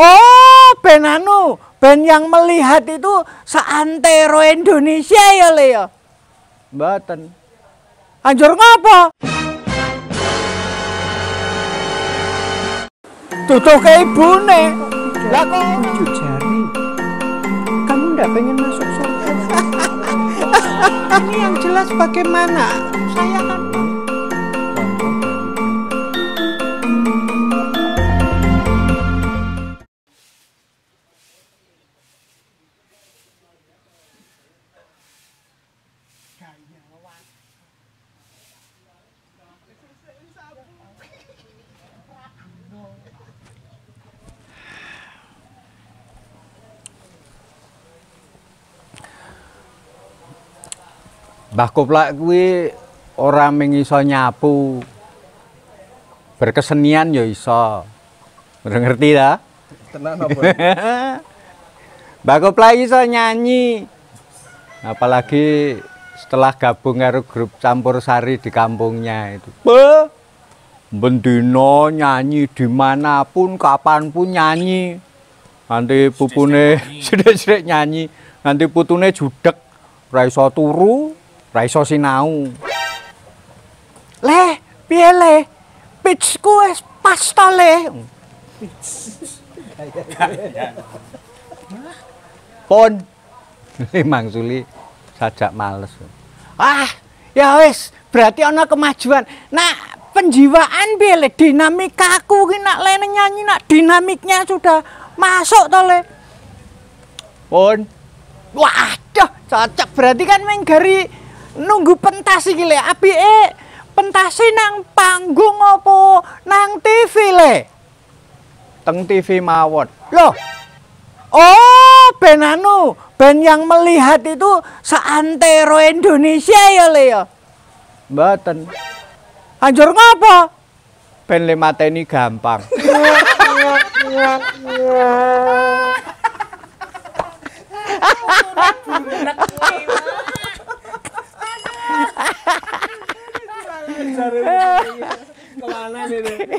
Oh, ben anu, ben yang melihat itu seantero Indonesia ya le ya. Mboten. Anjur ngapa? Tutuke ibune. Lah kok lucu jari. Kamu ndak pengen masuk surga? Ini yang jelas bagaimana? Saya kan Mbah Kuplak kuwi ora mung iso nyapu. Berkesenian ya iso. Ngerti ta? Tenan apa? Mbah Kuplak iso nyanyi. Apalagi setelah gabung karo grup Campursari di kampungnya itu. Bendino nyanyi dimanapun, kapanpun nyanyi. Nanti pupune sithik-sithik nyanyi, nanti putune judeg, ora iso turu. Raiso sinau. Le, piye le? Pitchku wis pas to le. Pon. Mangsuli sajak males. Ah, ya wis, berarti ana kemajuan. Nak penjiwaan piye le? Dinamikaku ki nak lene nyanyi nak dinamiknya sudah masuk to le. Pon. Waduh, cocok berarti kan menggari nunggu pentas iki le, apike pentase nang panggung apa nang TV le? Teng TV mawon. Loh. Oh, ben anu, ben yang melihat itu seantero Indonesia ya le ya. Mboten. Anjur ngapa? Ben le mateni gampang. Kemana ini?